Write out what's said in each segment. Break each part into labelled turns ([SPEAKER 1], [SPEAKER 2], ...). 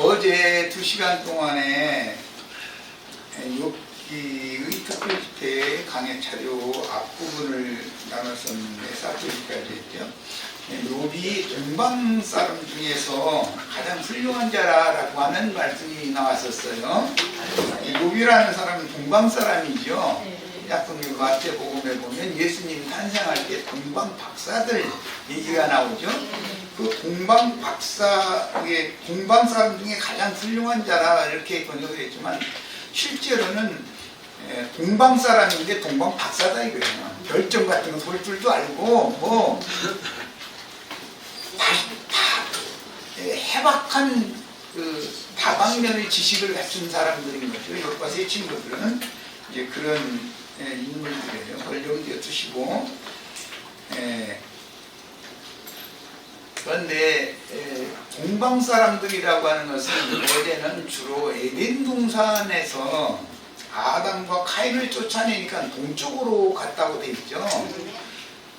[SPEAKER 1] 어제 2시간 동안에 욥기의 특별집회 강해 차료 앞부분을 나눴었는데 사토리까지 했죠. 욥이 동방 사람 중에서 가장 훌륭한 자라고 하는 말씀이 나왔었어요. 욥이라는 사람은 동방 사람이죠. 약속의 마태복음에 보면 예수님 탄생할 때 동방 박사들 얘기가 나오죠. 그 동방 박사의 동방 사람 중에 가장 훌륭한 자라 이렇게 번역을 했지만 실제로는 동방 사람인데 동방 박사다 이거예요. 결정 같은 거 볼 줄도 알고 뭐 다 해박한 그 다방면의 지식을 갖춘 사람들인 거죠. 욥과 세 친구들은 이제 그런 인물들이에요. 그걸 염두에 두시고 그런데 동방 사람들이라고 하는 것은 어제는 주로 에덴 동산에서 아담과 카인을 쫓아내니까 동쪽으로 갔다고 돼 있죠.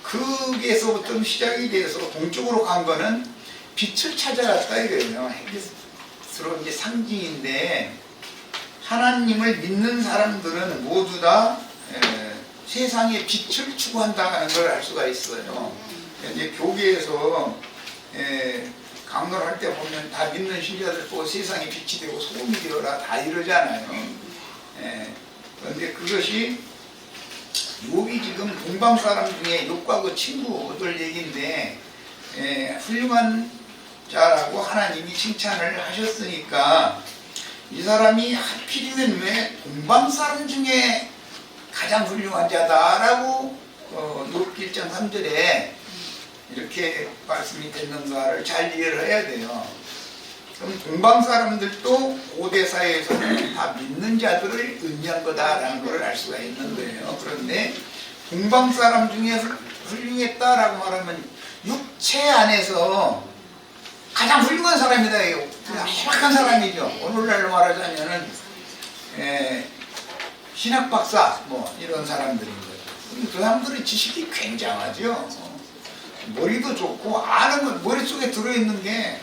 [SPEAKER 1] 거기에서부터 시작이 돼서 동쪽으로 간 거는 빛을 찾아갔다 이거예요. 햇빛으로 이제 상징인데 하나님을 믿는 사람들은 모두 다 세상의 빛을 추구한다는 걸 알 수가 있어요. 이제 교계에서 강론할 때 보면 다 믿는 신자들 보고 세상에 빛이 되고 소금이 되어라 다 이러잖아요. 그런데 그것이 욥이 지금 동방 사람 중에 욥과 그 친구들 얘기인데 훌륭한 자라고 하나님이 칭찬을 하셨으니까 이 사람이 하필이면 왜 동방 사람 중에 가장 훌륭한 자다라고 욥기 1장 3절에 이렇게 말씀이 됐는가를 잘 이해를 해야 돼요. 그럼 동방 사람들도 고대 사회에서는 다 믿는 자들을 의미한 거다라는 걸 알 수가 있는 거예요. 그런데 동방 사람 중에 훌륭했다라고 말하면 육체 안에서 가장 훌륭한 사람이다. 해박한 사람이죠. 오늘날로 말하자면은 신학 박사 뭐 이런 사람들인 거죠. 그 사람들의 지식이 굉장하죠. 머리도 좋고 아는 건 머릿속에 들어있는 게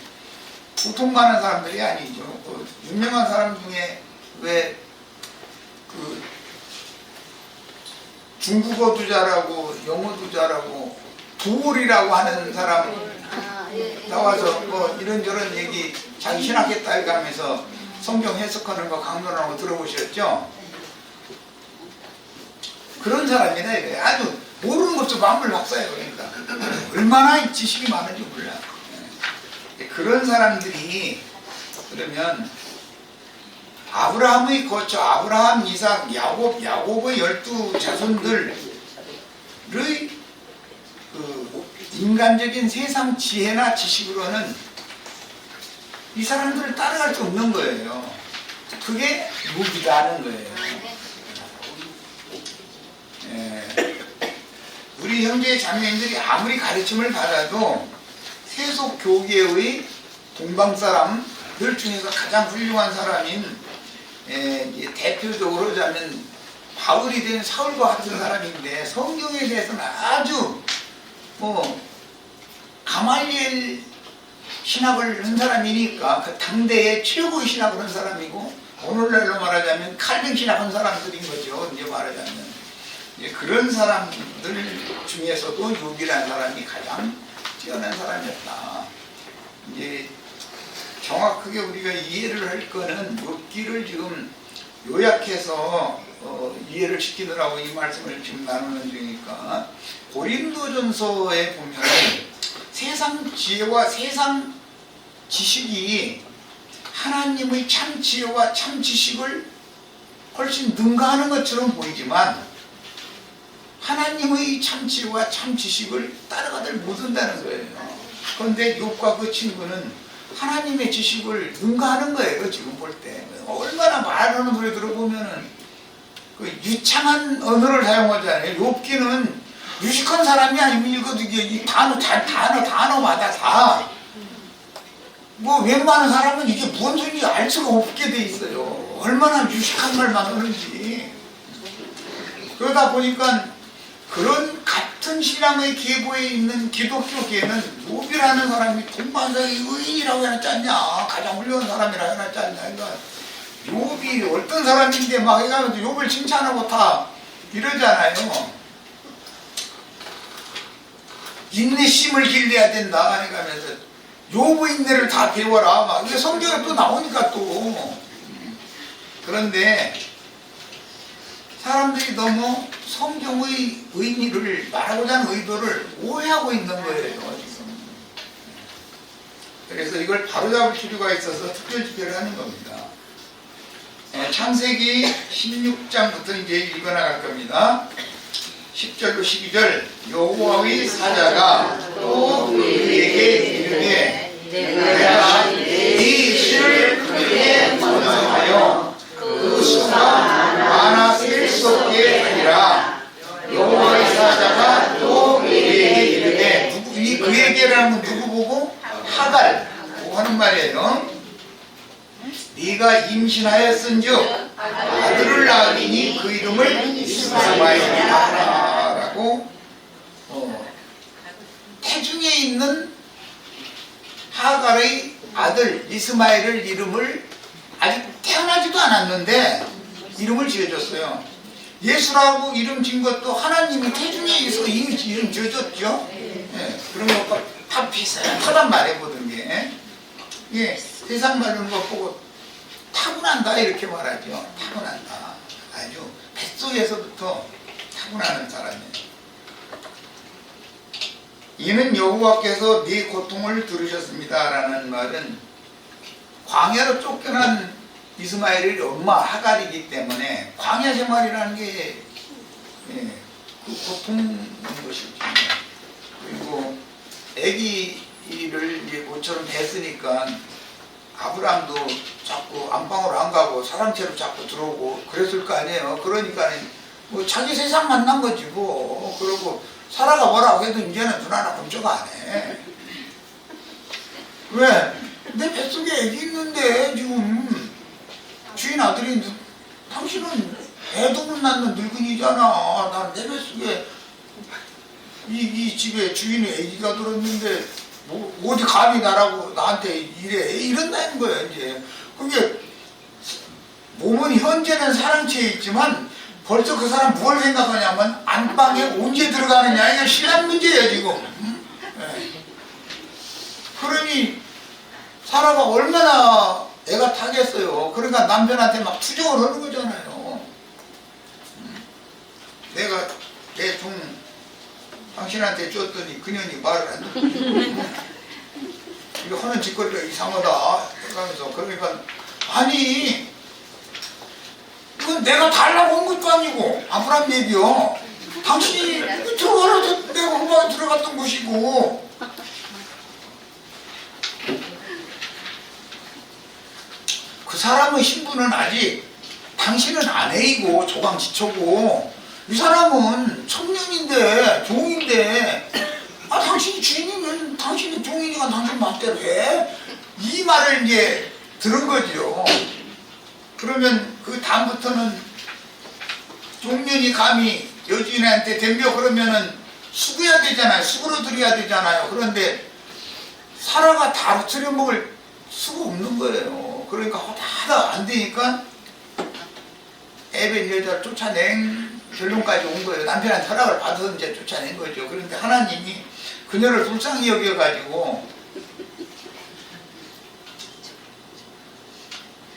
[SPEAKER 1] 보통 많은 사람들이 아니죠. 그 유명한 사람 중에 왜 그 중국어도 잘하고 영어도 잘하고 도울이라고 하는 사람 나와서 뭐 이런저런 얘기 자기 신학했다 이렇게 하면서 성경 해석하는 거 강론하는 거 들어보셨죠? 그런 사람이다 이거예요. 아주 모르는 것도 만물 박사예요. 그러니까 얼마나 지식이 많은지 몰라. 그런 사람들이 그러면 아브라함의 거처 아브라함, 이삭, 야곱의 12 자손들의 그 인간적인 세상 지혜나 지식으로는 이 사람들을 따라갈 수 없는 거예요. 그게 무기다는 거예요. 우리 형제 자매님들이 아무리 가르침을 받아도 세속 교계의 동방 사람들 중에서 가장 훌륭한 사람인 대표적으로 자면 바울이 된 사울과 같은 사람인데 성경에 대해서는 아주 가말리엘 신학을 한 사람이니까 그 당대의 최고의 신학을 한 사람이고 오늘날로 말하자면 칼빈 신학 한 사람들인 거죠. 이제 말하자면 그런 사람들 중에서도 욥이라는 사람이 가장 뛰어난 사람이었다. 이제 정확하게 우리가 이해를 할 거는 욥기를 지금 요약해서 이해를 시키느라고 이 말씀을 지금 나누는 중이니까 고린도전서에 보면 세상 지혜와 세상 지식이 하나님의 참 지혜와 참 지식을 훨씬 능가하는 것처럼 보이지만 하나님의 참 지혜와 참 지식을 따라가들 못한다는 거예요. 그런데 욥과 그 친구는 하나님의 지식을 능가하는 거예요. 지금 볼 때 얼마나 말하는 소리 들어보면은 그 유창한 언어를 사용하잖아요. 욥기는 유식한 사람이 아니면 읽어도 이 단어마다 다 뭐 웬만한 사람은 이게 무슨 소리인지 알 수가 없게 돼 있어요. 얼마나 유식한 말만 하는지. 그러다 보니까 그런 같은 신앙의 계보에 있는 기독교계는 욥이라는 사람이 동방사의 의인이라고 해놨지 않냐, 가장 훌륭한 사람이라고 해놨지 않냐. 그러니까 욥이 어떤 사람인데 막 해가면서 욥을 칭찬하고 다 이러잖아요. 인내심을 길러야 된다 해가면서 욥의 인내를 다 배워라 막 이게 성경에 또 나오니까 또. 그런데 사람들이 너무 성경의 의미를 말하고자 하는 의도를 오해하고 있는 거예요 지금. 그래서 이걸 바로잡을 필요가 있어서 특별집회를 하는 겁니다. 창세기 16장부터 이제 읽어나갈 겁니다. 10절로 12절. 여호와의 사자가 또 그에게 이르되 내가 네 실을 크게 번성하여 그 수가 많아 셀 수 없게 하리라. 여호와의 사자가 또 그에게 이르되, 이 그에게라는 건 누구 보고? 하갈 하는 말이에요. 네가 임신하였은즉 아들을 낳으리니 그 이름을 이스마엘이라 라고 태중에 있는 하갈의 아들 이스마엘을 이름을 아직 태어나지도 않았는데 이름을 지어줬어요. 예수라고 이름 지은 것도 하나님이 태중에 있어 이미 이름 지어줬죠. 예, 그런 것과 다 비슷하단 말이에요. 모든 게. 예, 세상 말하는 것 보고 타고난다 이렇게 말하죠. 타고난다. 아주 뱃속에서부터 타고나는 사람이에요. 이는 여호와께서 네 고통을 들으셨습니다 라는 말은 광야로 쫓겨난 이스마엘의 엄마 하갈이기 때문에 광야 생활이라는 게 그 고통인 것이죠. 그리고 아기를 이제 모처럼 뵀으니까 아브람도 자꾸 안방으로 안 가고 사람체로 자꾸 들어오고 그랬을 거 아니에요. 그러니까 뭐 자기 세상 만난 거지 뭐. 그러고 사라가 뭐라고 해도 이제는 눈 하나 꼼짝 안 해. 왜? 내 뱃속에 애기 있는데 지금 주인 아들이 당신은 애도 못 낳는 늙은이잖아. 난 내 뱃속에 이 집에 주인의 애기가 들었는데 뭐 어디 감히 나라고 나한테 이래 이런다는 거예요. 이제 그게 몸은 현재는 사랑체에 있지만 벌써 그 사람 뭘 생각하냐면 안방에 언제 들어가느냐 이게 신앙 문제예요 지금. 그러니 사라가 얼마나 애가 타겠어요. 그러니까 남편한테 막 투정을 하는 거잖아요. 내가 내 종 당신한테 줬더니 그년이 말을 안 듣고 이거 하는 짓거리가 이상하다 생각하면서. 그러니까 아니 이건 내가 달라고 온 것도 아니고 아브람 얘기요. 당신이 들어가라 내가 후방에 들어갔던 곳이고. 그 사람의 신분은 아직 당신은 아내이고 조강지처고 이 사람은 청년인데 종인데 당신이 주인이면 당신이 종이니까 당신 마음대로 해. 이 말을 이제 들은 거죠. 그러면 그 다음부터는 종년이 감히 여주인한테 덤벼 그러면은 수고해야 되잖아요. 수고로 드려야 되잖아요. 그런데 사라가 다 들여먹을 수가 없는 거예요. 그러니까 하다 안 되니까 에벨 여자를 쫓아낸 결론까지 온 거예요. 남편한테 허락을 받아서 이제 쫓아낸 거죠. 그런데 하나님이 그녀를 불쌍히 여겨가지고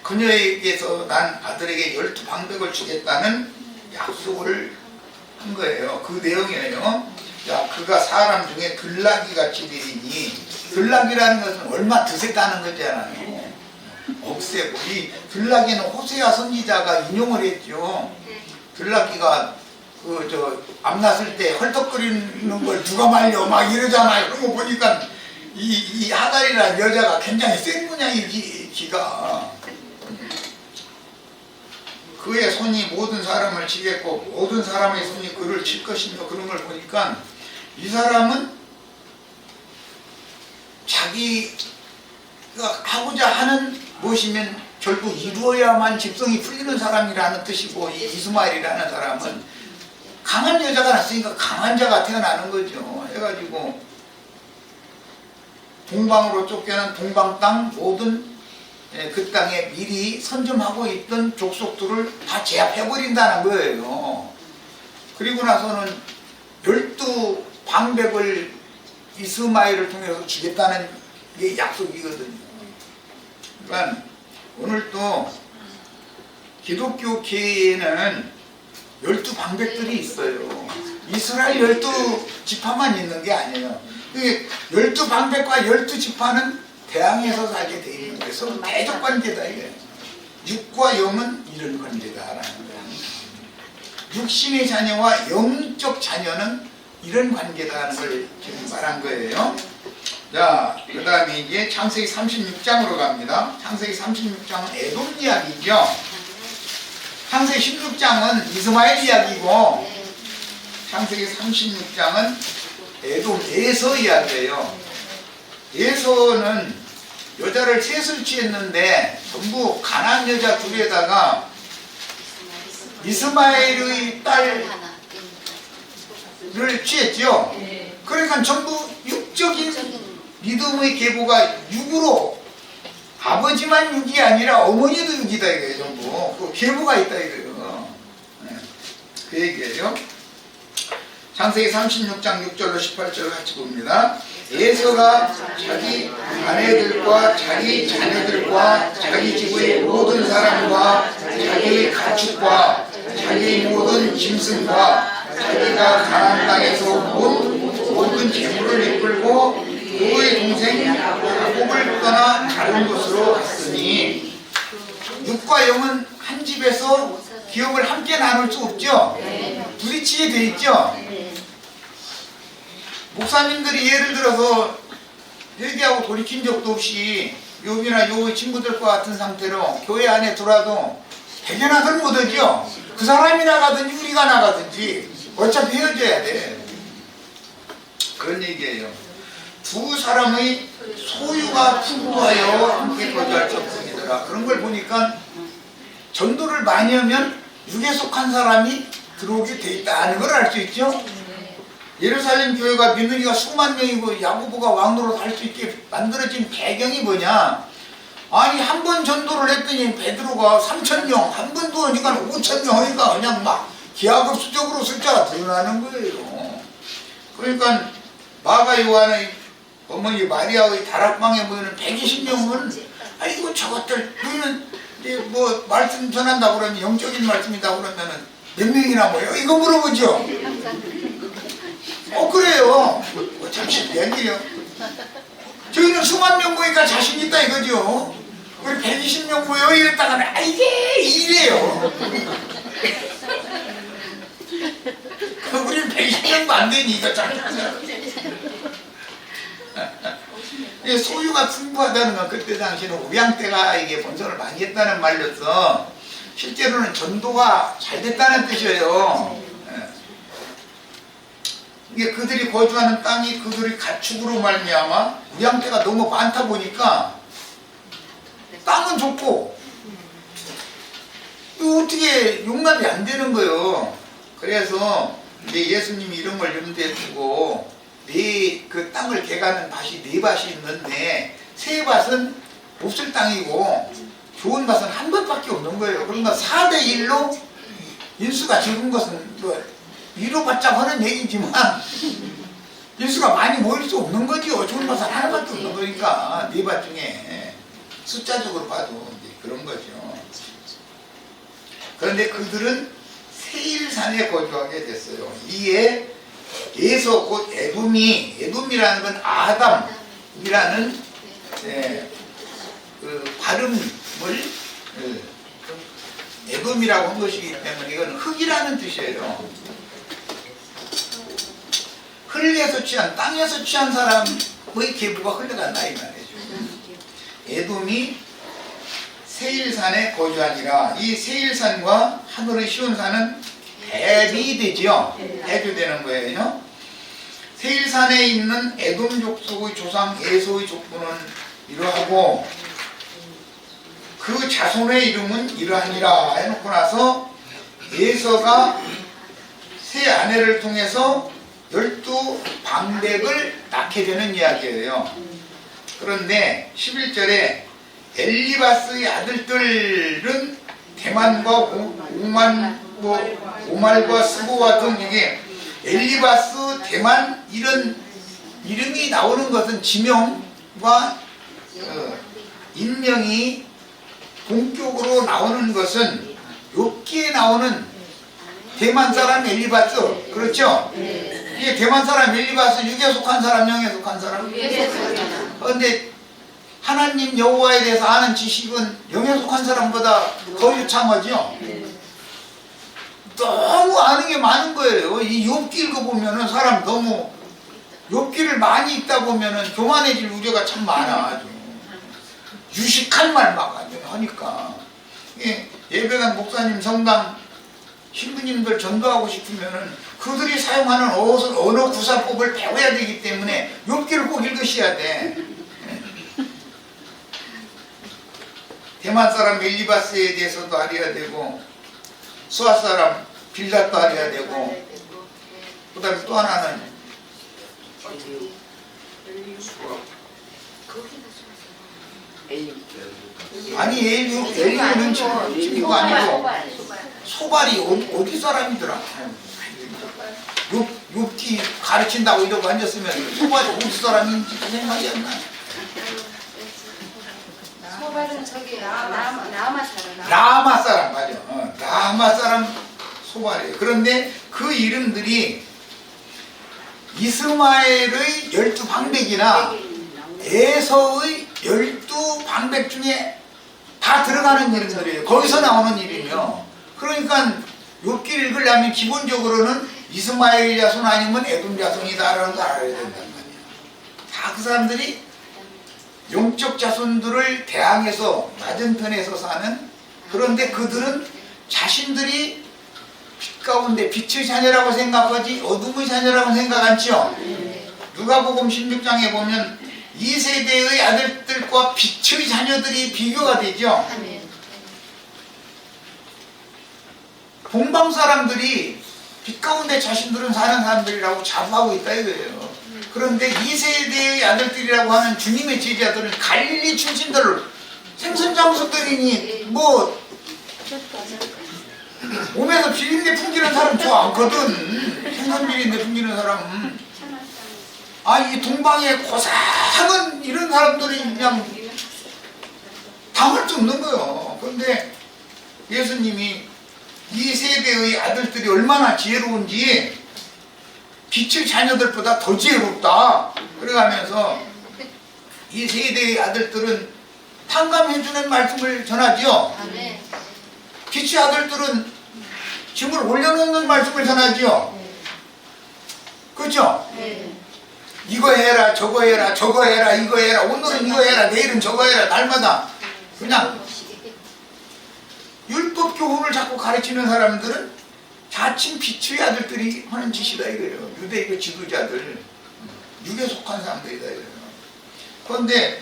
[SPEAKER 1] 그녀에게서 난 아들에게 12방백을 주겠다는 약속을 한 거예요. 그 내용이에요. 야, 그가 사람 중에 들나귀같이 되리니, 들나귀라는 것은 얼마 드셌다는 거잖아요. 억세고. 이 들나귀는 호세아 선지자가 인용을 했죠. 들나귀가 암났을 때 헐떡거리는 걸 누가 말려 막 이러잖아요. 그런 거 보니까 이 하갈이라는 여자가 굉장히 센 모양이지, 기가. 그의 손이 모든 사람을 치겠고 모든 사람의 손이 그를 칠 것이며 그런 걸 보니까 이 사람은 자기가 하고자 하는 무엇이면 결국 이루어야만 집성이 풀리는 사람이라는 뜻이고, 이 이스마엘이라는 사람은 강한 여자가 났으니까 강한 자가 태어나는 거죠. 해가지고 동방으로 쫓겨난 동방 땅 모든 그 땅에 미리 선점하고 있던 족속들을 다 제압해버린다는 거예요. 그리고 나서는 12방백을 이스마엘을 통해서 주겠다는 게 약속이거든요. 그러니까 오늘 또 기독교계에는 12방백들이 있어요. 이스라엘 12지파만 있는 게 아니에요. 12방백과 12지파는 대항해서 살게 돼 있는 거예요. 서로 대적 관계다 이게. 육과 영은 이런 관계다라는 거예요. 육신의 자녀와 영적 자녀는 이런 관계다라는 걸 지금 말한 거예요. 자, 그 다음에 이제 창세기 36장으로 갑니다. 창세기 36장은 에돔 이야기죠. 창세기 16장은 이스마엘 이야기고, 창세기 36장은 에돔 에서 이야기예요. 에서는 여자를 셋을 취했는데 전부 가나안 여자 둘에다가 이스마엘의 딸을 취했죠. 그러니까 전부 육적인 믿음의 계보가 육으로, 아버지만 육이 아니라 어머니도 육이다 이거예요. 전부 그 계보가 있다 이거예요. 그 얘기예요. 창세기 36장 6절로 18절을 같이 봅니다. 에서가 자기 아내들과 자기 자녀들과 자기 집의 모든 사람과 자기 가축과 자기 모든 짐승과 자기가 가나안 땅에서 본 모든 재물을 이끌고 그의 동생 야곱을 떠나 다른 곳으로 갔으니, 육과 영은 한 집에서 기업을 함께 나눌 수 없죠. 부딪히게 돼 있죠. 목사님들이 예를 들어서 회개하고 돌이킨 적도 없이 욥이나 욥의 친구들과 같은 상태로 교회 안에 들어와도 해결하들 못하죠. 그 사람이 나가든지 우리가 나가든지 어차피 헤어져야 돼. 그런 얘기예요. 두 사람의 소유가 풍부하여 함께 거주할 수 없으니더라. 그런 걸 보니까 전도를 많이 하면 육에 속한 사람이 들어오게 돼 있다는 걸 알 수 있죠. 예루살렘 교회가 민원이가 수만 명이고 야고보가 왕노릇 할 수 있게 만들어진 배경이 뭐냐? 아니 한 번 전도를 했더니 베드로가 3,000명, 한 번 더 하니까 5,000명 하니까 그냥 막 기하급수적으로 숫자가 드러나는 거예요. 그러니까 마가 요한의 어머니 마리아의 다락방에 모이는 120명은 아이고 저것들 너희는 뭐 말씀 전한다 그러면 영적인 말씀이다 그러면은 몇 명이나 모여? 이거 물어보죠. 그래요. 잠시 얘기해요. 저희는 수만 명 모이니까 자신 있다 이거죠. 우리 120명 모여 이랬다가 이게 이래요. 우리는 120명도 안 되니 이거 참. 소유가 풍부하다는 건 그때 당시에는 우양 때가 이게 본선을 많이 했다는 말로서 실제로는 전도가 잘 됐다는 뜻이에요. 이게 그들이 거주하는 땅이 그들이 가축으로 말미암아 우양 때가 너무 많다 보니까 땅은 좋고 어떻게 용납이 안 되는 거예요. 그래서 이제 예수님이 이런 걸 염두에 두고 그 땅을 개가는 밭이 4밭이 있는데 3밭은 없을 땅이고 좋은 밭은 한 밭밖에 없는 거예요. 그러니까 4대1로 인수가 적은 것은 위로받자 하는 얘기지만 인수가 많이 모일 수 없는 거죠. 좋은 밭은 하나밖에 없는 거니까 4밭 중에 숫자적으로 봐도 그런 거죠. 그런데 그들은 세일산에 거주하게 됐어요. 이에 에서 곧 에돔이라는 건 아담이라는 그 발음을 에돔이라고 한 것이기 때문에 이건 흙이라는 뜻이에요. 흙에서 취한, 땅에서 취한 사람의 계보가 흘러간다 이 말이죠. 에돔이 세일산에 거주하니라. 이 세일산과 하늘의 시온산은 대비되지요. 대조되는 거예요. 세일산에 있는 에돔 족속의 조상 에서의 족보는 이러하고 그 자손의 이름은 이러하니라 해놓고 나서 에서가 세 아내를 통해서 12방백을 낳게 되는 이야기예요. 그런데 11절에 엘리바스의 아들들은 대만과 오말과 스보와 등 이게 엘리바스, 대만 이런 이름이 나오는 것은 지명과 인명이 본격으로 나오는 것은 욥기에 나오는 대만 사람 엘리바스, 그렇죠? 이게 대만 사람 엘리바스 육에 속한 사람, 영에 속한 사람? 그런데 하나님 여호와에 대해서 아는 지식은 영에 속한 사람보다 더 유창하죠? 너무 아는 게 많은 거예요. 이 욥기 읽어보면은 사람 너무 욥기를 많이 읽다 보면은 교만해질 우려가 참 많아. 아주 유식한 말 막 하니까. 예배당 목사님, 성당 신부님들 전도하고 싶으면은 그들이 사용하는 언어 구사법을 배워야 되기 때문에 욥기를 꼭 읽으셔야 돼. 대만 사람 엘리바스에 대해서도 알아야 되고, 수아 사람 빌닷도 알아야 되고, 그 다음에 또 하나는 아니 엘리는 지금 이거 아니고 소발이 어디 사람이더라? 욥기 가르친다고 이러고 앉았으면 소발이 어디 사람인지 생각이 안 나.
[SPEAKER 2] 소발은 저기 라마 사람.
[SPEAKER 1] 라마 사람 맞아. 라마 사람 소발이에요. 그런데 그 이름들이 이스마엘의 12방백이나 에서의 12방백 중에 다 들어가는 이름들이에요. 거기서 나오는 이름이요. 그러니까 욥기를 읽으려면 기본적으로는 이스마엘 자손 아니면 에돔 자손이다라는 걸 알아야 된단 말이에요. 다 그 사람들이 영적 자손들을 대항해서 맞은편에서 사는, 그런데 그들은 자신들이 빛 가운데 빛의 자녀라고 생각하지 어둠의 자녀라고 생각 않죠? 누가복음 16장에 보면 이 세대의 아들들과 빛의 자녀들이 비교가 되죠. 동방 사람들이 빛 가운데 자신들은 사는 사람들이라고 자부하고 있다 이거예요. 그런데 이 세대의 아들들이라고 하는 주님의 제자들은 갈릴리 출신들, 생선장수들이니 뭐 몸에서 비린내 풍기는 사람 좋아 않거든. 생선 비린내 풍기는 사람은. 이 동방의 고상한 이런 사람들이 그냥 당할 수 없는 거예요. 그런데 예수님이 이 세대의 아들들이 얼마나 지혜로운지 빛의 자녀들보다 더 지혜롭다 그래가면서 이 세대의 아들들은 탕감해주는 말씀을 전하지요. 빛의 아들들은 짐을 올려놓는 말씀을 전하지요. 그렇죠? 이거 해라 저거 해라 저거 해라 이거 해라, 오늘은 이거 해라 내일은 저거 해라, 날마다 그냥 율법 교훈을 자꾸 가르치는 사람들은 자칭 빛의 아들들이 하는 짓이다 이거예요. 유대교 지도자들, 육에 속한 사람들이다 이거예요. 그런데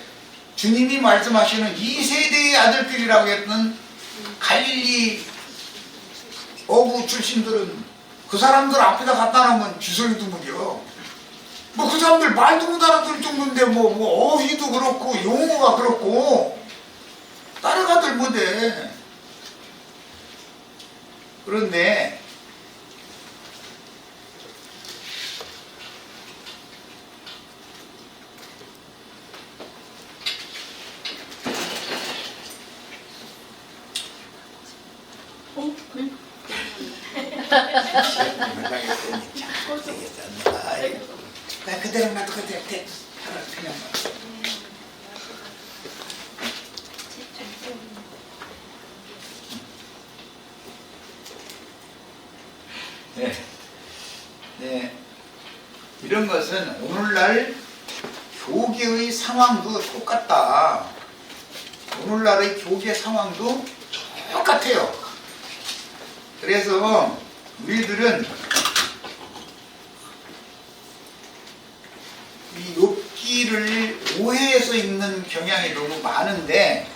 [SPEAKER 1] 주님이 말씀하시는 이 세대의 아들들이라고 했던 갈릴리 어부 출신들은 그 사람들 앞에다 갖다 놓으면 주소리도 무려. 뭐 그 사람들 말도 못 알아들 정도인데 뭐 어휘도 그렇고 용어가 그렇고 따라가들 못해. 그런데 그대로 놔둬 그대로 그냥 네. 이런 것은 오늘날 교계의 상황도 똑같다. 오늘날의 교계 상황도 똑같아요. 그래서 우리들은 이 욥기를 오해해서 읽는 경향이 너무 많은데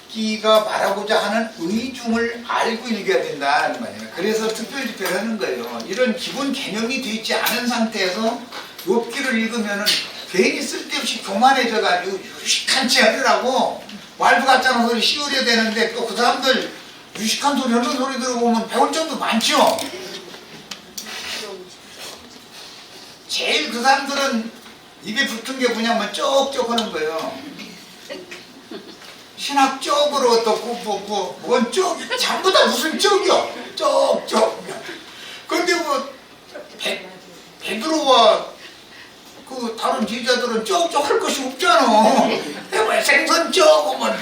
[SPEAKER 1] 읽기가 말하고자 하는 의중을 알고 읽어야 된다는 말이에요. 그래서 특별집회를 하는 거예요. 이런 기본 개념이 되어 있지 않은 상태에서 욥기를 읽으면은 괜히 쓸데없이 교만해져가지고 유식한 채 하느라고 말도 같잖아 소리 씌우려야 되는데 또 그 사람들 유식한 소리 하는 소리 들어보면 배울 점도 많죠. 제일 그 사람들은 입에 붙은 게 뭐냐면 쪽쪽 하는 거예요. 신학적으로 또 뭔 쪽, 전부 다 무슨 쪽이요? 쪽쪽. 근데 뭐 베드로와 그 다른 제자들은 쪽쪽 할 것이 없잖아. 왜 생선 쪽 오면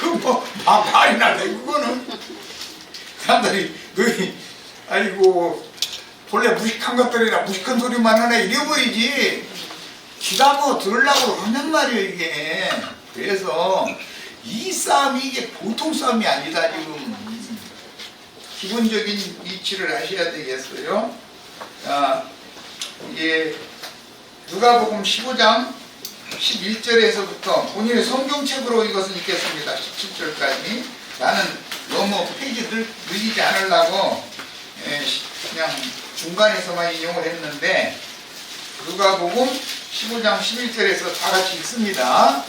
[SPEAKER 1] 그뭐 말이나 돼 그거는. 사람들이 너희 아이고 본래 무식한 것들이라 무식한 소리만 하나 잃어버리지. 기다고 들으려고 하는 말이에요 이게. 그래서 이 싸움이 이게 보통 싸움이 아니다. 지금 기본적인 이치를 아셔야 되겠어요. 자, 이게 누가복음 15장 11절에서부터 본인의 성경책으로 이것을 읽겠습니다. 17절까지. 나는 너무 페이지 늘리지 않으려고 그냥 중간에서만 인용을 했는데 누가복음 15장 11절에서 다 같이 읽습니다.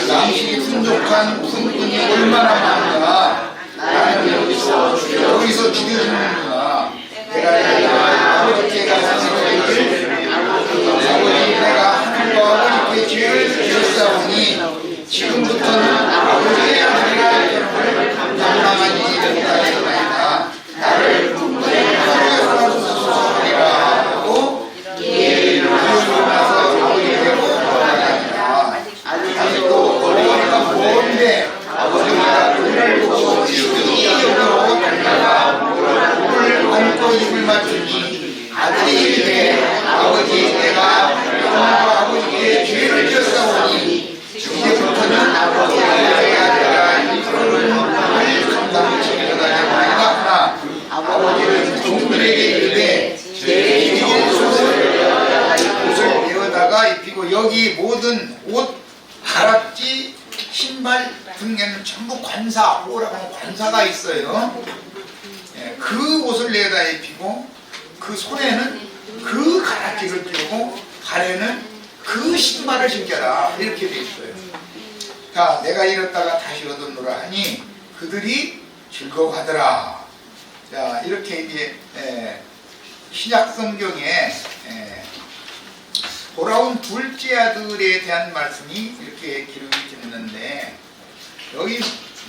[SPEAKER 1] 양식이 풍족한 풍분이 얼마나 많은가. 나는 여기서 죽여주는구나. 내가 아버지께가 하신 일을 아버지 내가 하늘과 아버지께 죄를 지었사오니 지금부터는 아버지의 아들이라 감당하니 이르리이다. 나를 풍부에 하소서리라 하고 이에 일어나서 아버지께로 돌아가니라. 아직도 어머니가 뭔데 아버지가 그를 보고 이쪽으로 달려가 물을 안고 입을 맞추니 아들이 이르되 아버지 내가 하나님과 아버지께 죄를 지었사오니 이제부터는 아버지의 아들아 이끌은 물을 감당치리로다 하나 아버지는 종들에게 이르되 제 입은 옷을 베어다가 입히고 여기 모든 옷 가락지 신발 등에는 전부 관사, 오라고 하는 관사가 있어요. 그 옷을 내다 입히고 그 손에는 그 가락지를 띄우고 발에는 그 신발을 신겨라 이렇게 돼 있어요. 자, 내가 이랬다가 다시 얻었노라 하니 그들이 즐거워하더라. 자, 이렇게 이제 신약 성경에 돌아온 둘째 아들에 대한 말씀이 이렇게 기록이 됐는데 여기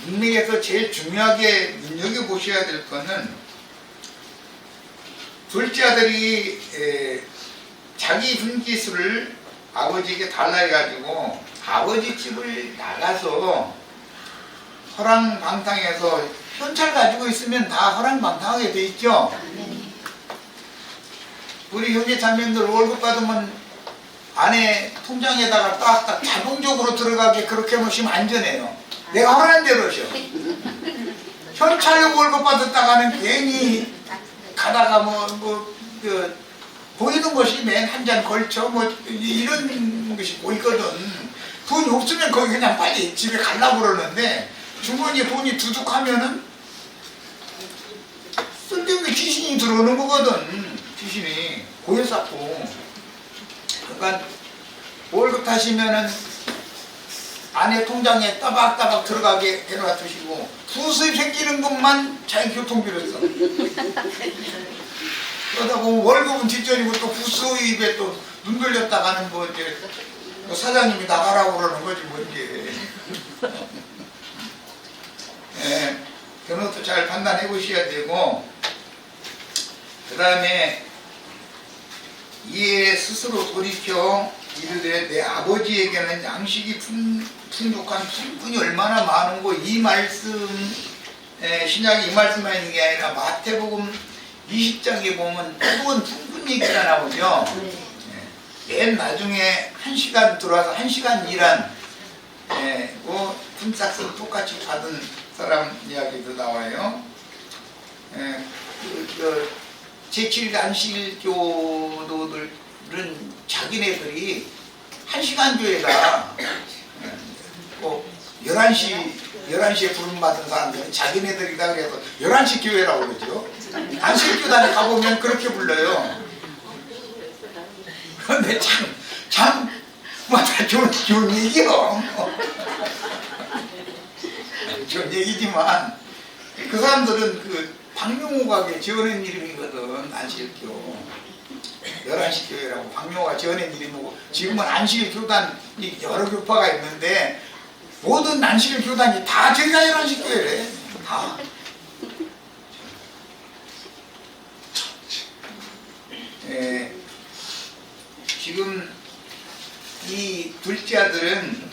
[SPEAKER 1] 문맥에서 제일 중요하게 눈여겨보셔야 될 것은 둘째 아들이 자기 분깃을 아버지에게 달라 해가지고 아버지 집을 나가서 허랑방탕해서 현찰 가지고 있으면 다 허랑방탕하게 돼 있죠. 우리 형제 자매들 월급 받으면 안에 통장에다가 딱 자동적으로 들어가게 그렇게 놓으시면 안전해요. 내가 하라는 대로 하셔. 현찰로 월급 받았다가는 괜히 가다가 보이는 것이 맨 한 잔 걸쳐 이런 것이 보이거든. 돈이 없으면 거기 그냥 빨리 집에 가려고 그러는데 주머니에 돈이 두둑하면은 쓸데없는 귀신이 들어오는 거거든. 귀신이 고여쌓고. 그러니까 월급 타시면은 안에 통장에 따박따박 들어가게 해놔두시고 부수입 생기는 것만 자기 교통비를 써. 그러다 보면 월급은 뒷전이고 또 부수입에 또 눈 돌렸다가는 뭐 이제 사장님이 나가라고 그러는 거지 뭐 이제. 예, 그런 것도 잘 판단해 보셔야 되고, 그 다음에 이에 스스로 돌이켜 이르되 내 아버지에게는 양식이 풍족한 품꾼이 얼마나 많은고, 이 말씀, 신약이 이 말씀만 있는 게 아니라 마태복음 20장에 보면 또한 품꾼 얘기가 나오죠. 맨 나중에 1시간 들어와서 1시간 일한 품삯을 똑같이 받은 사람 이야기도 나와요. 제7일 안식일 교도들은 자기네들이 1시간 교회다. 11시에 부름받은 사람들은 자기네들이다 그래서 11시 교회라고 그러죠. 안식일 교단에 가보면 그렇게 불러요. 그런데 좋은 얘기요. 좋은 얘기지만 그 사람들은 그 박명호가 지어낸 이름이거든. 안식일교 11시 교회라고 박명호가 지어낸 이름이고, 지금은 안식일 교단이 여러 교파가 있는데 모든 안식일 교단이 다 저희가 11시 교회래. 다. 지금 이 둘째 아들은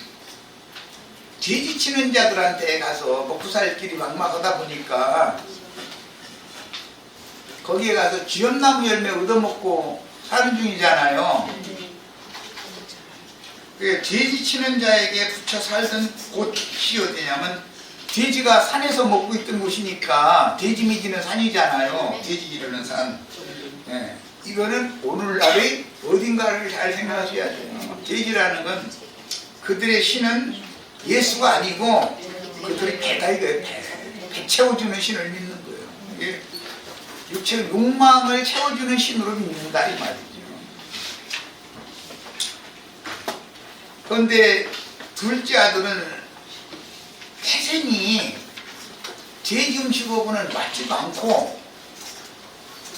[SPEAKER 1] 돼지 치는 자들한테 가서 먹고 살 길이 막막하다 보니까 거기에 가서 쥐엄나무 열매 얻어먹고 사는 중이잖아요. 돼지 치는 자에게 붙여 살던 곳이 어디냐면, 돼지가 산에서 먹고 있던 곳이니까 돼지 먹이는 산이잖아요. 돼지 기르는 산. 이거는 오늘날의 어딘가를 잘 생각하셔야 돼요. 돼지라는 건 그들의 신은 예수가 아니고 그들이 배 채워주는 신을 믿는 거예요. 이게 육체의 욕망을 채워주는 신으로 믿는다 이 말이죠. 그런데 둘째 아들은 태생이 돼지 음식하고는 맞지도 않고,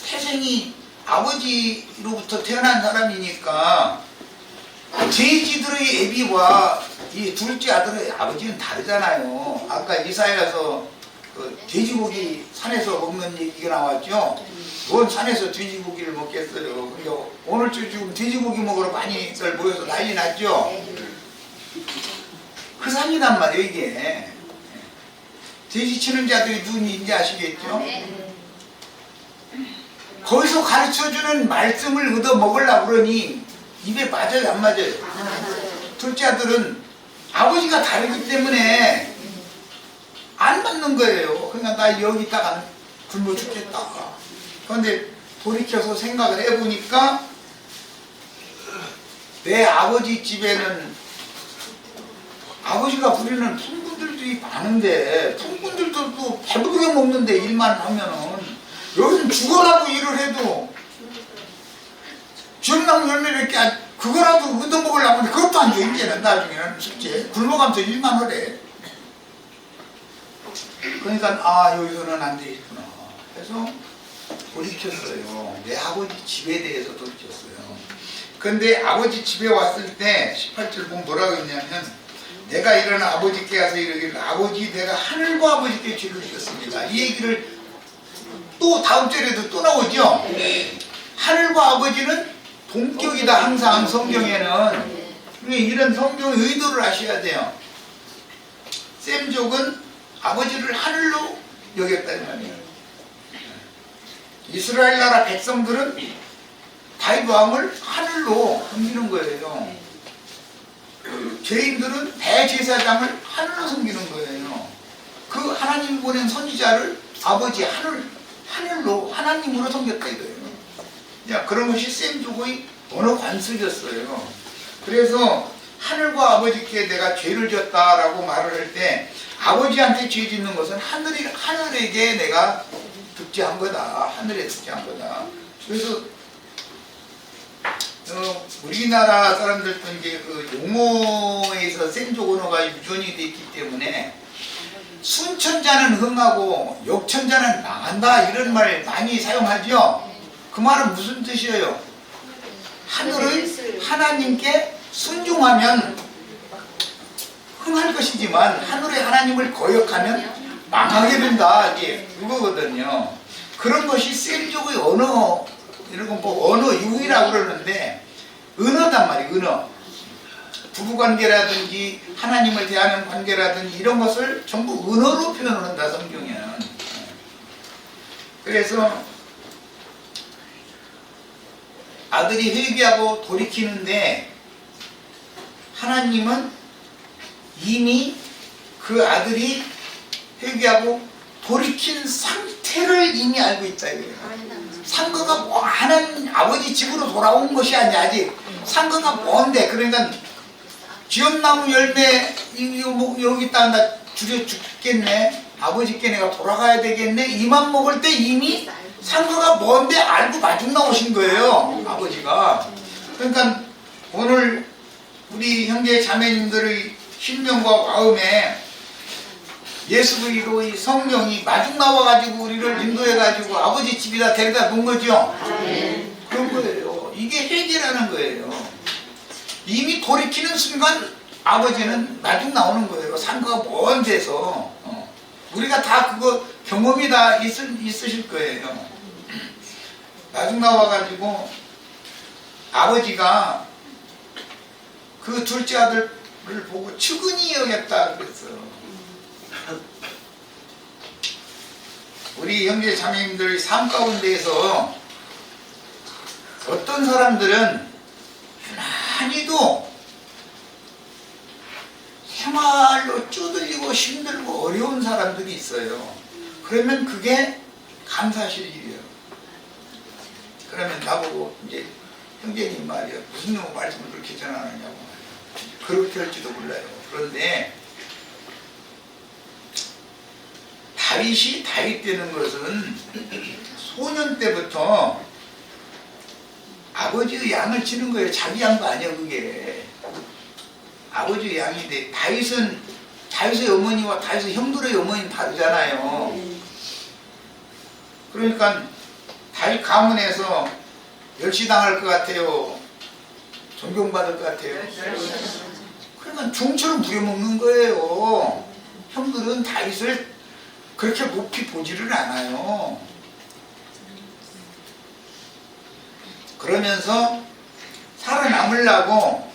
[SPEAKER 1] 태생이 아버지로부터 태어난 사람이니까 돼지들의 애비와 이 둘째 아들의 아버지는 다르잖아요. 아까 이사야서 그 돼지고기 산에서 먹는 얘기가 나왔죠. 뭔 산에서 돼지고기를 먹겠어요. 근데 오늘쯤 지금 돼지고기 먹으러 많이들 모여서 난리 났죠. 그 산이란 말이에요 이게. 돼지 치는 자들이 누군지 아시겠죠? 거기서 가르쳐주는 말씀을 얻어 먹으려고 그러니 입에 맞아요 안 맞아요? 둘째 아들은 아버지가 다르기 때문에 안 맞는 거예요. 그러니까 나 여기 있다가 굶어 죽겠다. 그런데 돌이켜서 생각을 해보니까 내 아버지 집에는 아버지가 부리는 품꾼들이 많은데, 품꾼들도 또 배부르게 먹는데 일만 하면은, 여기는 죽어라고 일을 해도 쥐엄나무 열매를 이렇게 그거라도 얻어먹으려고 하는데 그것도 안 돼. 이제는 나중에는 숙제 굶어가면서 일만 하래. 그러니까 여기서는 안 되겠구나 해서 돌이켰어요. 내 아버지 집에 대해서 돌이켰어요. 근데 아버지 집에 왔을 때 18절 보면 뭐라고 했냐면, 내가 일어나 아버지께 가서 이르기를 아버지 내가 하늘과 아버지께 죄를 지었습니다. 이 얘기를 또 다음 절에도 또 나오죠. 하늘과 아버지는 동격이다 항상 성경에는. 이런 성경의 의도를 아셔야 돼요. 셈족은 아버지를 하늘로 여겼다 이 말이에요. 이스라엘 나라 백성들은 다윗 왕을 하늘로 섬기는 거예요. 죄인들은 대제사장을 하늘로 섬기는 거예요. 그 하나님 보낸 선지자를 아버지 하늘로 하나님으로 섬겼다 이거예요. 그런 것이 셈족의 언어 관습이었어요. 그래서 하늘과 아버지께 내가 죄를 졌다라고 말을 할 때, 아버지한테 죄 짓는 것은 하늘에게 내가 득죄한 거다. 하늘에 득죄한 거다. 그래서 우리나라 사람들도 이제 그 용어에서 센족 언어가 유전이 돼 있기 때문에 순천자는 흥하고 역천자는 망한다 이런 말 많이 사용하죠. 그 말은 무슨 뜻이에요? 하늘의 하나님께 순종하면 흥할 것이지만 하늘의 하나님을 거역하면 망하게 된다. 이게 그거거든요. 그런 것이 셀족의 언어, 이런 건 뭐 언어 유희라고 그러는데 언어단 말이에요. 언어. 부부관계라든지 하나님을 대하는 관계라든지 이런 것을 전부 언어로 표현을 한다. 성경에는. 그래서 아들이 회개하고 돌이키는데 하나님은 이미 그 아들이 회개하고 돌이킨 상태를 이미 알고 있다 이거예요. 상거가 뭐하는 아버지 집으로 돌아온 것이 아니야. 아직 상거가 뭔데. 그러니까 지엄나무 열매 이거 뭐 여기 있다 나 줄여 죽겠네. 아버지께 내가 돌아가야 되겠네. 이만 먹을 때 이미 상거가 뭔데 알고 마중 나오신 거예요. 아버지가. 그러니까 오늘 우리 형제 자매님들의 신명과 마음에 예수 그리스도의 성령이 마중 나와가지고 우리를 인도해가지고 아버지 집에다 데려다 놓은 거죠. 그런 거예요. 이게 회개라는 거예요. 이미 돌이키는 순간 아버지는 마중 나오는 거예요. 상거가 먼 데서. 우리가 다 그거 경험이 다 있으실 거예요. 마중 나와가지고 아버지가 그 둘째 아들을 보고 측은히 여겼다 그랬어요. 우리 형제 자매님들의 삶 가운데에서 어떤 사람들은 유난히도 생활로 쪼들리고 힘들고 어려운 사람들이 있어요. 그러면 그게 감사하실 일이에요. 그러면 나보고 이제 형제님 말이야 무슨 놈의 말씀을 그렇게 전하느냐고 그렇게 할지도 몰라요. 그런데 다윗이 다윗 되는 것은 소년 때부터 아버지의 양을 치는 거예요. 자기 양도 아니야 그게. 아버지의 양인데 다윗의 어머니와 다윗의 형들의 어머니는 다르잖아요. 그러니까 다윗 가문에서 멸시당할 것 같아요. 존경받을 것 같아요. 그러니까 종처럼 부려먹는 거예요. 형들은 다윗을 그렇게 높이 보지를 않아요. 그러면서 살아남으려고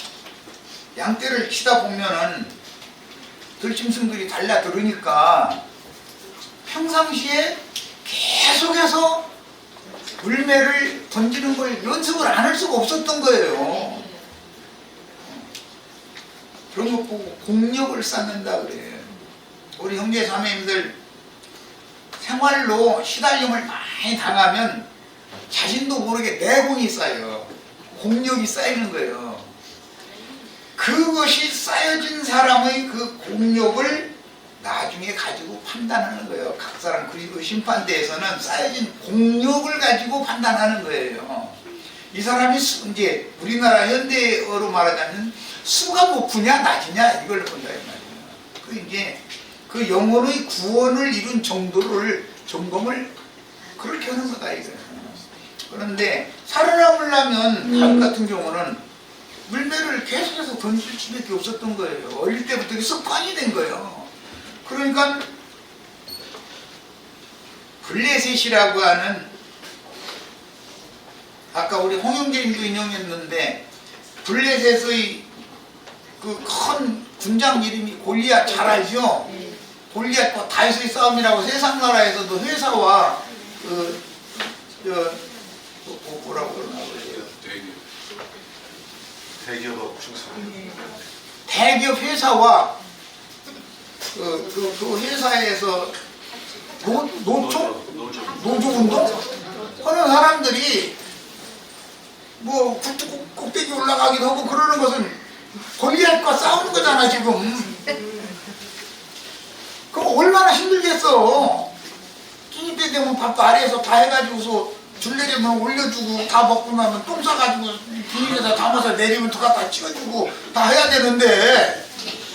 [SPEAKER 1] 양떼를 치다 보면은 들짐승들이 달려들으니까 평상시에 계속해서 물매를 던지는 걸 연습을 안 할 수가 없었던 거예요. 그런 거 보고 공력을 쌓는다 그래요. 우리 형제 자매님들 생활로 시달림을 많이 당하면 자신도 모르게 내공이 쌓여요. 공력이 쌓이는 거예요. 그것이 쌓여진 사람의 그 공력을 나중에 가지고 판단하는 거예요. 각 사람 그리고 심판대에서는 쌓여진 공력을 가지고 판단하는 거예요. 이 사람이 이제 우리나라 현대어로 말하자면 수가 높으냐 낮으냐 이걸 본다 이 말이에요. 그 이제 그 영혼의 구원을 이룬 정도를 점검을 그렇게 하는 거다 이거예요. 그런데 살아남으려면 다윗 같은 경우는 물매를 계속해서 던질 수밖에 없었던 거예요. 어릴 때부터 습관이 된 거예요. 그러니까 블레셋이라고 하는 아까 우리 홍영재님도 인용했는데 블레셋의 그 큰 군장 이름이 골리앗 잘 알죠? 골리앗과 다윗의 싸움이라고 세상 나라에서도 회사와 뭐라고 그러나 그래요?
[SPEAKER 3] 대기업하고 충성.
[SPEAKER 1] 대기업 회사와 그 회사에서 노조운동 하는 사람들이 뭐 굴뚝 꼭대기 올라가기도 하고 그러는 것은 골리앗과 싸우는 거잖아 지금. 그럼 얼마나 힘들겠어. 끼니 때 되면 밥도 아래에서 다 해가지고서 줄내리면 올려주고 다 먹고 나면 똥 싸가지고 비닐에다 담아서 내리면 또 갖다 찍어주고 다 해야 되는데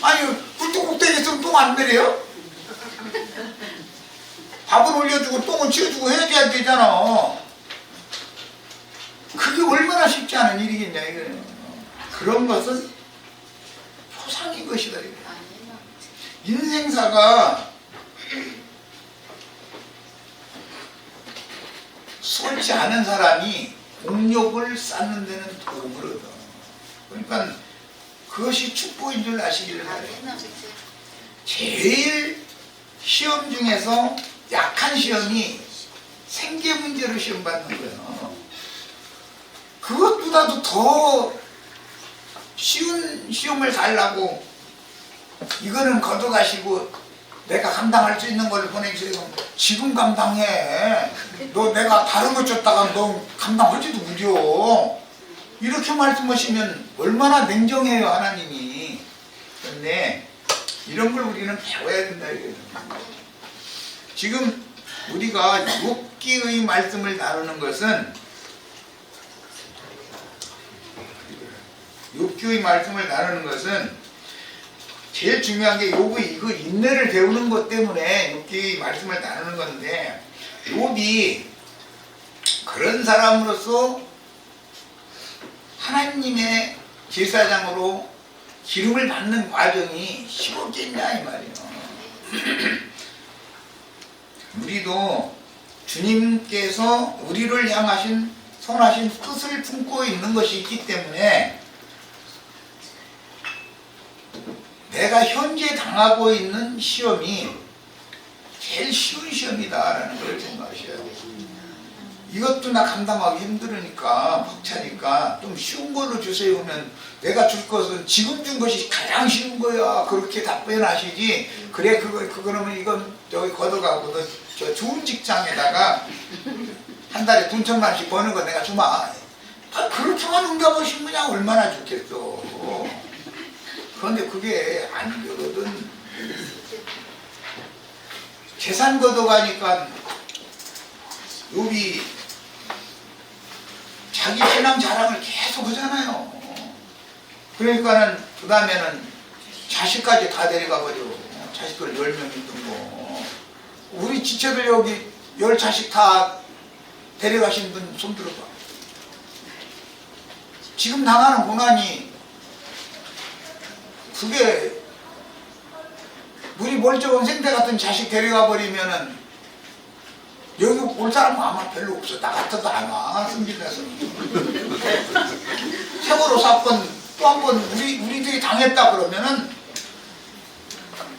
[SPEAKER 1] 아니 꿀떡꿀떡 있으면 똥 안 내려요? 밥은 올려주고 똥은 치워주고 해줘야 되잖아. 그게 얼마나 쉽지 않은 일이겠냐 이거예요. 그런 것은 표상인 것이다 이거예요. 인생사가 옳지 않은 사람이 공력을 쌓는 데는 도움을 얻어. 그러니까 그것이 축복인 줄 아시기를 바래요. 제일 시험 중에서 약한 시험이 생계 문제로 시험 받는 거예요. 그것보다도 더 쉬운 시험을 달라고 이거는 걷어가시고 내가 감당할 수 있는 걸 보내주세요. 지금 감당해. 너 내가 다른 거 줬다가 너 감당할지도 무려. 이렇게 말씀하시면 얼마나 냉정해요 하나님이. 그런데 이런 걸 우리는 배워야 된다 이거예요. 지금 우리가 욥기의 말씀을 다루는 것은 욥기의 말씀을 다루는 것은 제일 중요한 게 욥의 이거 인내를 배우는 것 때문에 욥기의 말씀을 다루는 건데 욥이 그런 사람으로서 하나님의 제사장으로 기름을 받는 과정이 쉬웠겠냐 이 말이에요. 우리도 주님께서 우리를 향하신 선하신 뜻을 품고 있는 것이 있기 때문에 내가 현재 당하고 있는 시험이 제일 쉬운 시험이다라는 걸 생각하셔야 돼요. 이것도 나 감당하기 힘들으니까 벅차니까 좀 쉬운 걸로 주세요 하면 내가 줄 것은 지금 준 것이 가장 쉬운 거야 그렇게 답변하시지. 그래 그러면 이건 저기 걷어가고 저 좋은 직장에다가 한 달에 돈 1,000만원씩 버는 거 내가 주마. 그렇게만 응답하시면 그냥 얼마나 좋겠어. 그런데 그게 안 되거든. 재산 걷어가니까 욥이 자기 신앙 자랑을 계속 하잖아요. 그러니까는 그 다음에는 자식까지 다 데려가 버려. 자식들 10명 있던 거. 우리 지체들 여기 10자식 다 데려가신 분 손 들어봐. 지금 당하는 고난이 그게 우리 멀쩡한 생태 같은 자식 데려가 버리면은 여기 올 사람은 아마 별로 없어. 나 같아도 안 와. 승진해서. 세월호 사건 또 한 번 우리들이 당했다 그러면은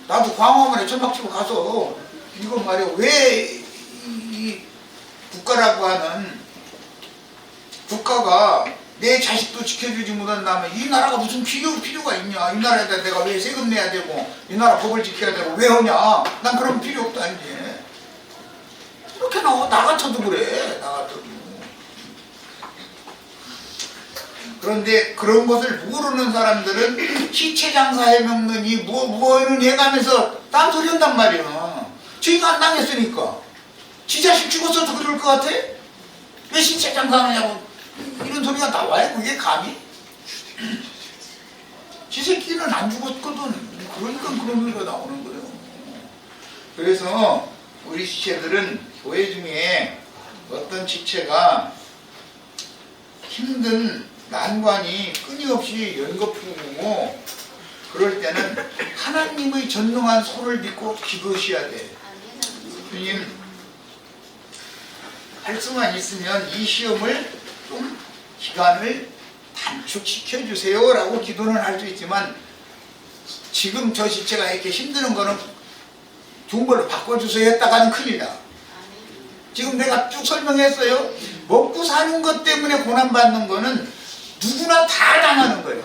[SPEAKER 1] 나도 광화문에 천막치고 가서 이거 말이야. 왜 이 국가라고 하는 국가가 내 자식도 지켜주지 못한다면 이 나라가 무슨 필요가 있냐. 이 나라에다 내가 왜 세금 내야 되고 이 나라 법을 지켜야 되고 왜 하냐. 난 그런 필요 없다 이제. 이렇게 나 같아도 그래. 나 같아도. 그런데 그런 것을 모르는 사람들은 시체 장사해 먹느니 뭐는 해가면서 딴소리 한단 말이야. 죄가 안 당했으니까. 지 자식 죽었어도 그럴 것 같아? 왜 시체 장사하느냐고 이런 소리가 나와요? 그게 감히? 지 새끼는 안 죽었거든. 그러니까 그런 소리가 나오는 거예요. 그래서 우리 지체들은 교회 중에 어떤 지체가 힘든 난관이 끊임없이 연거푸고 그럴 때는 하나님의 전능한 손을 믿고 기도하셔야 돼. 주님 할 수만 있으면 이 시험을 좀 기간을 단축시켜 주세요 라고 기도는 할 수 있지만 지금 저 지체가 이렇게 힘드는 거는 좋은 걸로 바꿔주세요 했다가는 큰일 나. 지금 내가 쭉 설명했어요. 먹고 사는 것 때문에 고난받는 거는 누구나 다 당하는 거예요.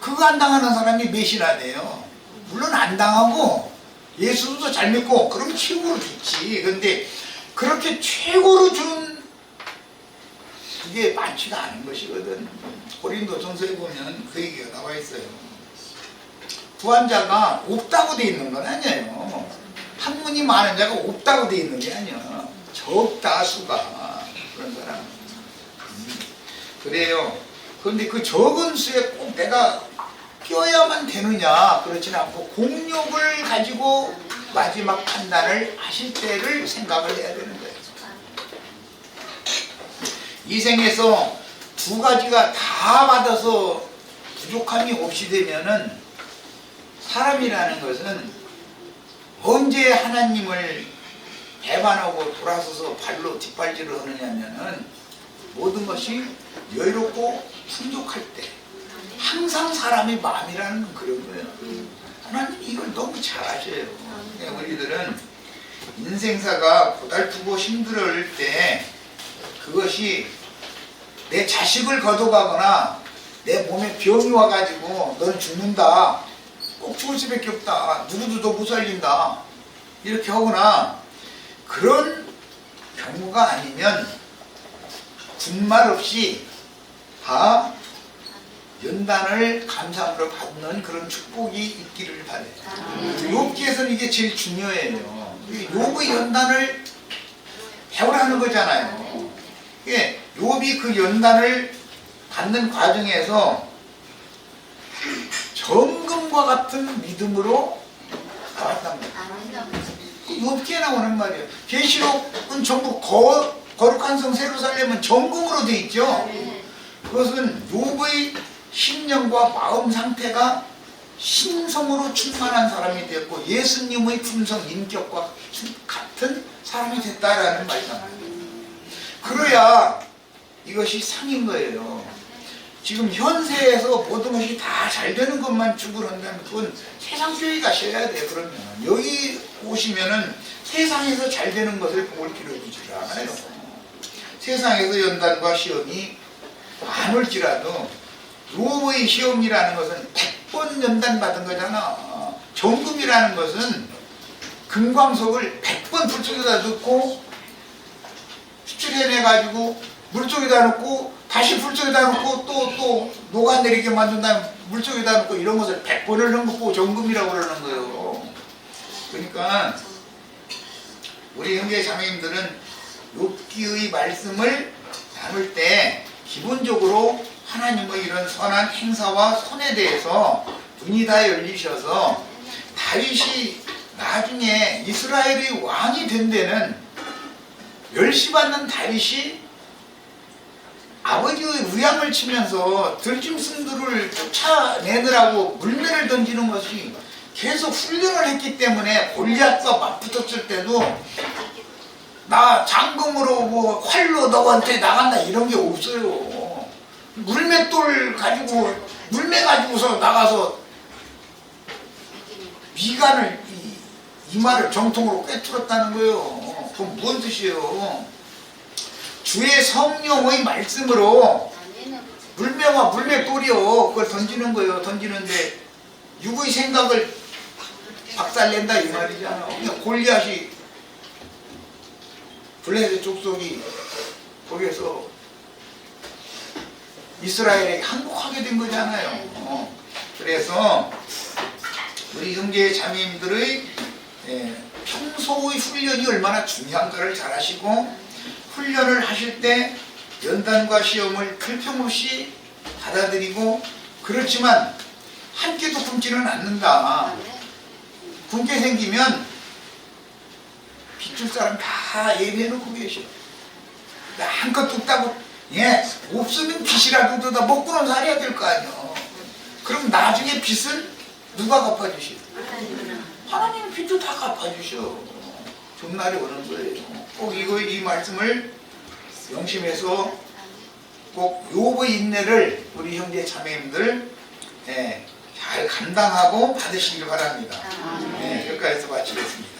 [SPEAKER 1] 그거 안 당하는 사람이 몇이나 돼요. 물론 안 당하고 예수도 잘 믿고 그럼 최고로 좋지. 근데 그렇게 최고로 준 그게 많지가 않은 것이거든. 고린도전서에 보면 그 얘기가 나와 있어요. 구한 자가 없다고 돼 있는 건 아니에요. 학문이 많은 자가 없다고 돼 있는 게 아니야. 적다 수가. 그런 사람. 그래요. 그런데 그 적은 수에 꼭 내가 껴야만 되느냐, 그렇지는 않고 공력을 가지고 마지막 판단을 하실 때를 생각을 해야 되는 거예요. 이 생에서 두 가지가 다 받아서 부족함이 없이 되면은 사람이라는 것은 언제 하나님을 배반하고 돌아서서 발로 뒷발질을 하느냐면은 모든 것이 여유롭고 풍족할 때, 항상 사람의 마음이라는 건 그런 거예요. 하나님이 이걸 너무 잘 아셔요. 우리들은 인생사가 고달프고 힘들어할 때 그것이 내 자식을 거둬가거나 내 몸에 병이 와가지고 넌 죽는다, 꼭 죽을 수밖에 없다, 누구도 너 못 살린다, 이렇게 하거나 그런 경우가 아니면 군말 없이 다 연단을 감사함으로 받는 그런 축복이 있기를 바래요. 욥기에서는 이게 제일 중요해요. 욥의 연단을 배우라는 거잖아요. 욥이 그 연단을 받는 과정에서 정금과 같은 믿음으로 나왔단 말이에요. 욥기에 나오는 말이에요. 계시록은 전부 거룩한 성 세루살렘은 정금으로 돼 있죠. 그것은 욥의 심령과 마음 상태가 신성으로 충만한 사람이 되었고 예수님의 품성 인격과 같은 사람이 됐다라는 말이잖아요. 그래야 이것이 상인 거예요. 지금 현세에서 모든 것이 다 잘 되는 것만 추구한다면 그건 세상 교회 가셔야 돼요. 그러면 여기 오시면은 세상에서 잘 되는 것을 볼 필요가 있지 않아요. 세상에서 연단과 시험이 많을지라도 욥의 시험이라는 것은 100번 연단 받은 거잖아. 정금이라는 것은 금광석을 100번 불 속에다 넣고 수출해내가지고 물 속에다 넣고 다시 불 속에다 넣고 또 녹아내리게 만든 다음에 물 속에다 넣고 이런 것을 100번을 넣은 거 보고 정금이라고 그러는 거예요. 그러니까 우리 형제 자매님들은 욥기의 말씀을 나눌 때 기본적으로 하나님의 이런 선한 행사와 선에 대해서 눈이 다 열리셔서 다윗이 나중에 이스라엘의 왕이 된 데는 멸시받는 다윗이 아버지의 의향을 치면서 들짐승들을 쫓아내느라고 물매를 던지는 것이 계속 훈련을 했기 때문에 골리앗과 맞붙었을 때도 나 장검으로 뭐 활로 너한테 나간다 이런 게 없어요. 물맷돌 가지고 물매 가지고서 나가서 미간을 이마를 정통으로 꿰뚫었다는 거예요. 그건 무슨 뜻이에요? 주의 성령의 말씀으로 물매와 물맷돌이요 그걸 던지는 거예요. 던지는데 육의 생각을 박살낸다 이 말이잖아. 그냥 골리앗이 블레셋 족속이 거기에서 이스라엘에 항복하게 된 거잖아요. 그래서 우리 형제 자매님들의 평소의 훈련이 얼마나 중요한가를 잘 아시고 훈련을 하실 때 연단과 시험을 틀림없이 받아들이고 그렇지만 한 끼도 굶지는 않는다. 굶게 생기면 빚줄 사람 다 예비해놓고 계셔. 한껏 뚝따고 없으면 빚이라도 뜯어 먹고는 살아야 될 거 아니야. 그럼 나중에 빚을 누가 갚아주셔? 하나님은 빚도 다 갚아주셔. 좋은 날이 오는 거예요. 꼭 이 말씀을 명심해서 꼭 욥의 인내를 우리 형제 자매님들 잘 감당하고 받으시길 바랍니다. 여기까지 해서 마치겠습니다.